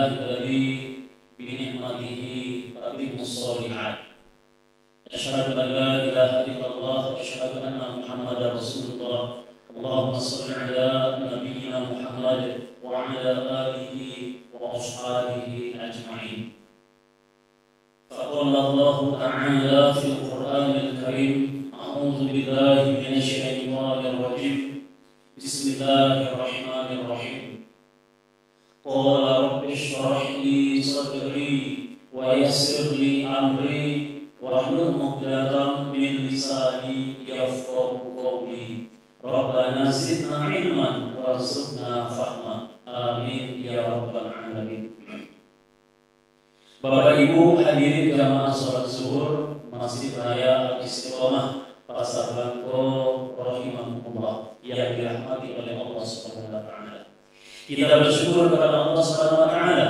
الذي بنعمته تتم الصالحات. أشهد أن لا إله إلا الله وأشهد أن محمدا رسول الله. اللهم صل على نبينا محمد وعلى آله وأصحابه أجمعين. فقال الله تعالى في القرآن الكريم: أعوذ بالله من الشيطان الرجيم. بسم الله الرحمن الرحيم. قال رب اشرح لي صدري ويسر لي أمري واحلل عقدة من لساني يفقهوا قولي. ربنا زدنا علما وارزقنا فهما. آمين ya rabbal alamin. Bapak Ibu hadirin jamaah sholat zuhur Masjid Raya Al-Istiqomah Pasar Bangko rahimahumullah yang dirahmati oleh Allah Subhanahu wa taala. Kita bersyukur kepada Allah Subhanahu wa taala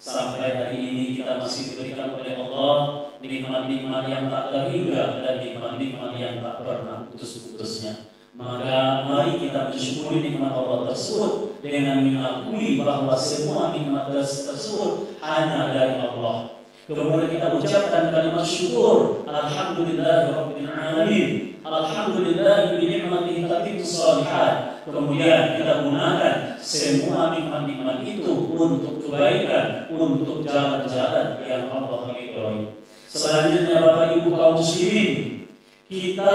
sampai hari ini kita masih diberikan oleh Allah nikmat-nikmat yang tak terhingga dan nikmat-nikmat yang tak pernah putus-putusnya. Maka mari kita bersyukuri nikmat Allah tersebut dengan mengakui bahwa semua nikmat tersebut hanya dari Allah. Kemudian kita ucapkan kalimat syukur, alhamdulillahirabbil alamin, alhamdulillah bi ni'matihi tatimmu shalihat. Kemudian kita gunakan semua nikmat-nikmat itu untuk kebaikan, untuk jalan-jalan yang Allah ridhoi. Selanjutnya Bapak Ibu kaum muslimin, kita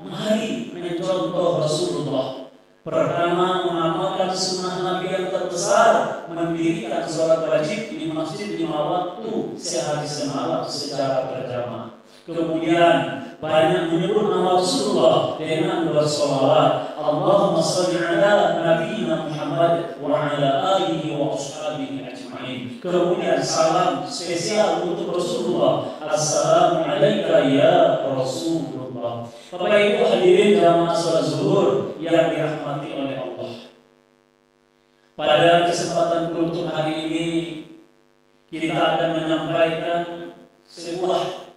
mari mencontoh Rasulullah. Pertama, mengamalkan sunnah Nabi yang terbesar, mendirikan sholat wajib di masjid 5 waktu sehari semalam secara berjamaah. Kemudian banyak menyebut nama Rasulullah dengan bersolawat. Allahumma shalli ala nabiyyina Muhammad wa ala alihi wa ashabihi ajma'in. Kemudian salam spesial untuk Rasulullah. Assalamu alayka ya Rasulullah. Bapak Ibu hadirin jamaah sholat zuhur yang dirahmati oleh Allah. Pada kesempatan beruntung hari ini kita akan menyampaikan sebuah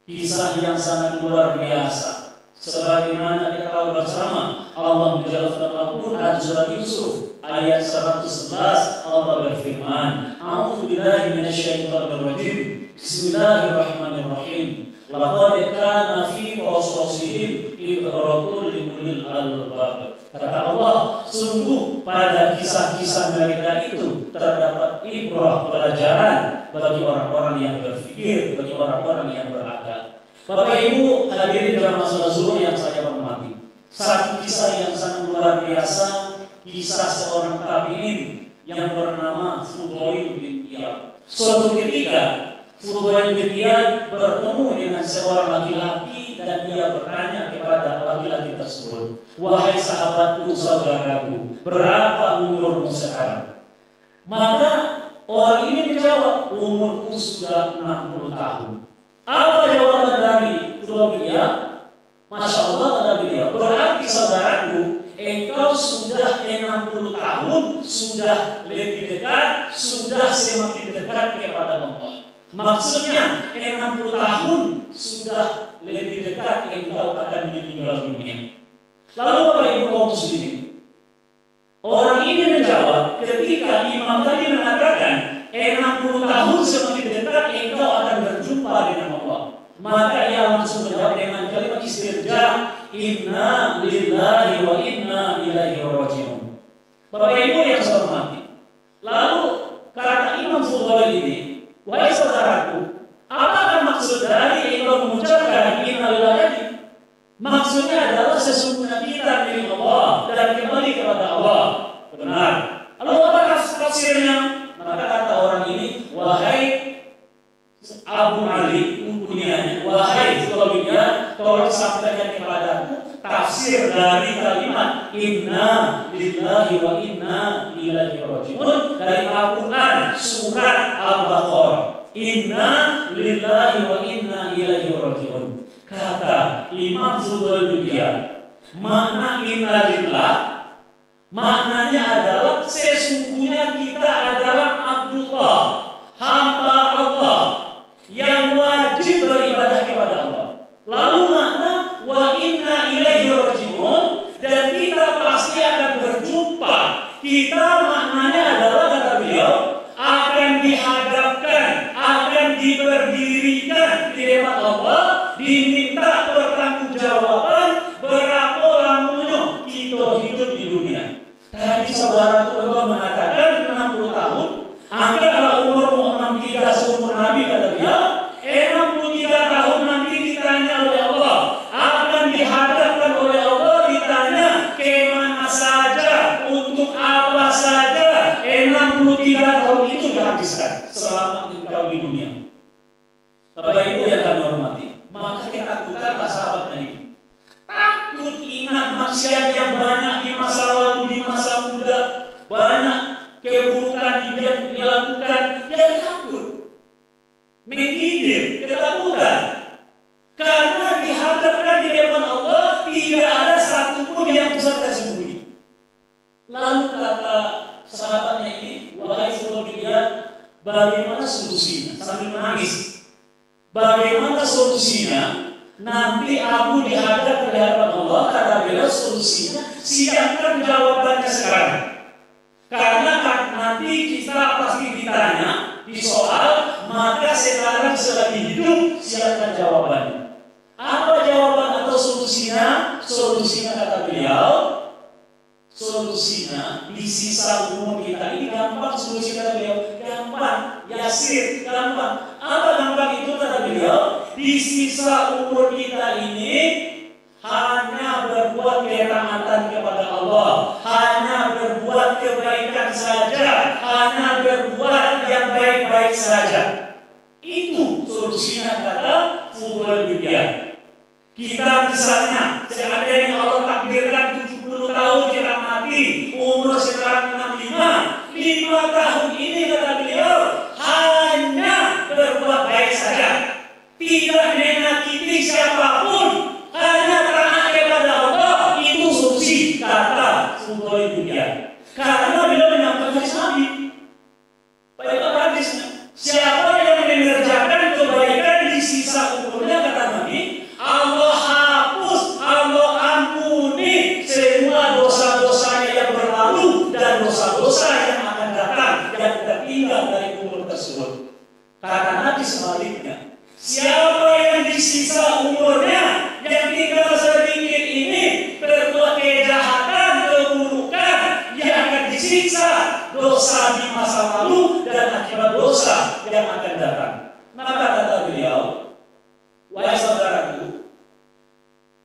kisah yang sangat luar biasa. Sebagaimana kita tahu bersama, Allah menjelaskan Al-Quran surat Yusuf ayat 111, Allah berfirman, A'udzu billahi minasyaitonir rajim. Bismillahirrahmanirrahim. Laqad kana fi qasasihim ibratun liulil albab. Kata Allah, sungguh pada kisah-kisah mereka itu terdapat ibrah, pelajaran bagi orang-orang yang berpikir, bagi orang-orang yang berakal. Bapak Ibu hadirin jamaah sholat zuhur yang saya hormati, satu kisah yang sangat luar biasa, kisah seorang tabi'in yang bernama Fudail bin Iyad. Suatu ketika Fudail bin Iyad bertemu dengan seorang laki-laki dan dia bertanya kepada laki-laki tersebut, wahai sahabatku, saudaraku, berapa umurmu sekarang? Maka orang ini menjawab, umurku sudah 60 tahun. Apa jawaban dari Fudail bin Iyad? Masya Allah, kata beliau, berarti saudaraku, engkau sudah 60 tahun, sudah lebih dekat, sudah semakin dekat kepada Allah. Maksudnya 60 tahun sudah lebih dekat engkau akan meninggal dunia. Lalu Bapak Ibu kaum muslimin, orang ini menjawab ketika imam tadi mengatakan 60 tahun semakin dekat engkau akan berjumpa dengan Allah. Maka ia langsung menjawab dengan kalimat istirja, inna lillahi wa inna ilaihi raji'un. Bapak Ibu yang saya hormati, lalu kata Imam Fudail ini, wahai saudaraku, apakah maksud dari engkau mengucapkan inna lillahi? Maksudnya adalah sesungguhnya kita milik Allah dan kembali kepada Allah. Benar. Lalu apa tafsirnya? Maka kata orang ini, wahai Abu Ali, kunyanya, wahai Fudail bin Iyad, tolong sampaikan kepadaku tafsir dari kalimat inna lillahi wa inna ilaihi raji'un dari Al-Quran surat Al-Baqarah. Inna lillahi wa inna ilaihi raji'un. Kata Imam Fudail bin Iyad, makna inna lillah maknanya adalah sesungguhnya kita adalah Abdullah, hamba Allah yang wajib beribadah kepada Allah. Lalu makna wa inna ilaihi raji'un, dan kita pasti akan berjumpa. Kita maknanya adalah kata beliau diberdirikan di depan Allah, diminta pertanggungjawaban berapa lamanya kita hidup di dunia. Tadi saudara Tuhan mengatakan 60 tahun, angkatlah umur 63 seumur Nabi, kata dia. 63 tahun nanti ditanya oleh Allah, akan dihadapkan oleh Allah, ditanya kemana saja, untuk apa saja 63 tahun itu dihabiskan selama engkau di dunia. Bapak Ibu yang kami hormati, maka ketakutanlah sahabatnya ini. Takut ingat maksiat yang banyak di masa lalu, di masa muda, banyak keburukan yang dilakukan, dia takut. Menghindar, ketakutan. Karena dihadapkan di depan Allah, tidak ada satupun yang bisa tersembunyi. Lalu kata sahabatnya ini, wahai saudara, bagaimana solusinya? Sambil menangis. Bagaimana solusinya? Nanti aku dihadap di hadapan Allah, kata beliau, solusinya siapkan jawabannya sekarang. Karena nanti kita pasti ditanya di soal, maka sekarang selagi hidup siapkan jawabannya. Apa jawaban atau solusinya? Solusinya kata beliau, solusinya di sisa umur kita ini gampang. Solusi kata beliau gampang, yasir, gampang. Apa gampang itu kata beliau? Di sisa umur kita ini hanya berbuat ketaatan kepada Allah, hanya berbuat kebaikan saja, hanya berbuat yang baik-baik saja. Itu solusinya kata Fudail bin Iyad. Kita misalnya, seandainya Allah takdirkan 70 tahun kita mati, umur sekarang 65, 5 tahun ini kata beliau hanya berbuat baik saja, tidak menyakiti siapapun, hanya taat kepada Allah. Itu solusi kata Fudail bin Iyad. Karena beliau menyampaikan Nabi, baiklah hadisnya, siapa yang mengerjakan kebaikan di sisa umurnya, kata Nabi, Allah hapus, Allah ampuni semua dosa-dosanya yang berlalu dan dosa-dosa yang akan datang yang tertinggal dari umur tersebut. Kata Nabi sebaliknya, siapa yang di sisa umurnya yang tinggal sedikit ini berbuat kejahatan, keburukan, yang akan disiksa dosa di masa lalu dan akibat dosa yang akan datang. Maka kata beliau, wahai saudaraku,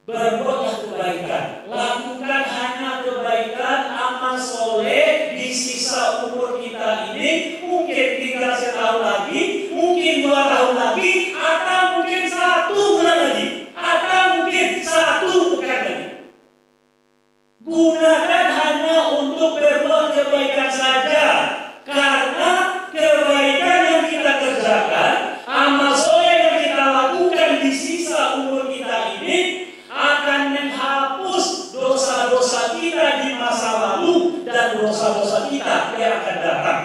berbuatlah kebaikan, lakukan hanya kebaikan, amal soleh di sisa umur kita ini. Mungkin tinggal setahun lagi, mungkin 2 tahun lagi, atau mungkin 1 bulan lagi, atau mungkin 1 pekan lagi. Gunakan hanya untuk berbuat kebaikan saja, karena kebaikan yang kita kerjakan, amal soleh yang kita lakukan di sisa umur kita ini akan menghapus dosa-dosa kita di masa lalu dan dosa-dosa kita yang akan datang.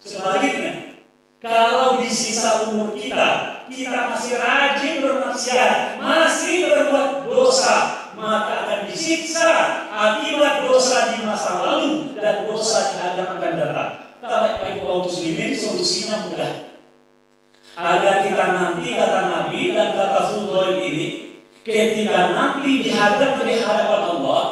Sebaliknya, kalau di sisa umur kita masih rajin bermaksiat, masih berbuat dosa, maka akan disiksa akibat dosa di masa lalu dan dosa yang akan datang. Bapak Ibu kaum muslimin, solusinya mudah. Agar kita nanti, kata Nabi dan kata Fudail ini, ketika nanti dihadap di hadapan Allah,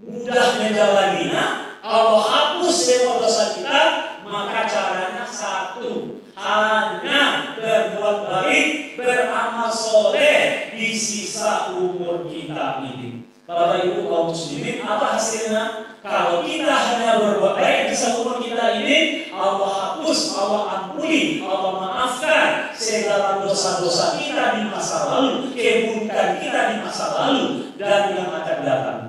mudah menjalaninya, Allah hapus semua dosa kita. Maka caranya satu, hanya berbuat baik, beramal soleh di sisa umur kita ini. Bapak Ibu kaum muslimin, apa hasilnya? Kalau kita hanya berbuat baik di sisa umur kita ini, Allah hapus, Allah ampuni, Allah maafkan segala dosa-dosa kita di masa lalu, keburukan kita di masa lalu dan yang akan datang.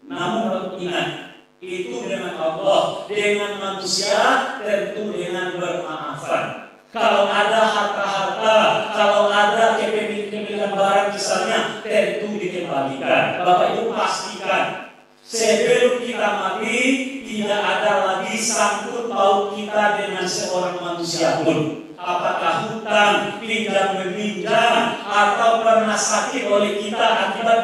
Namun ingat, itu dengan Allah, dengan manusia tentu dengan bermaafan. Kalau ada harta-harta, kalau ada kepemilikan barang misalnya, tentu dikembalikan. Bapak Ibu pastikan, sebelum kita mati tidak ada lagi sangkut paut kita dengan seorang manusia pun. Apakah hutang, pinjam meminjam, atau pernah sakit oleh kita akibat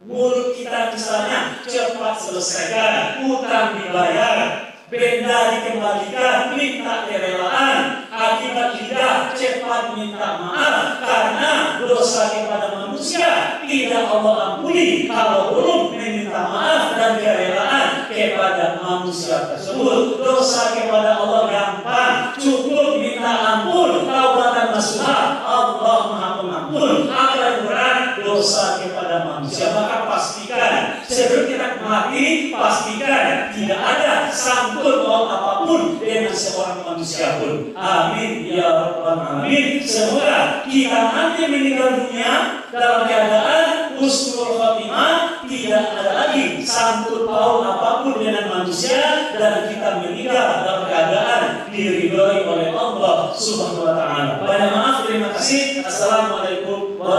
mulut kita misalnya, cepat selesaikan, hutang dibayar, benda dikembalikan, minta kerelaan, akibat lidah cepat minta maaf karena dosa kepada manusia tidak Allah ampuni kalau belum meminta maaf dan kerelaan kepada manusia tersebut. Dosa kepada Allah gampang, cukup minta ampun, taubatan nasuha, Allah Maha Pengampun. Akan berat dosa kepada manusia, maka pastikan sebelum kita mati, pastikan tidak ada sangkut paut apapun dengan seorang manusia pun. Amin ya rabbal alamin. Semoga kita nanti meninggal dunia dalam keadaan husnul khotimah, tidak ada lagi sangkut paut apapun dengan manusia, dan kita meninggal dalam keadaan diridhoi oleh Allah Subhanahu wa taala. Banyak maaf, terima kasih. Assalamualaikum warahmatullahi wabarakatuh.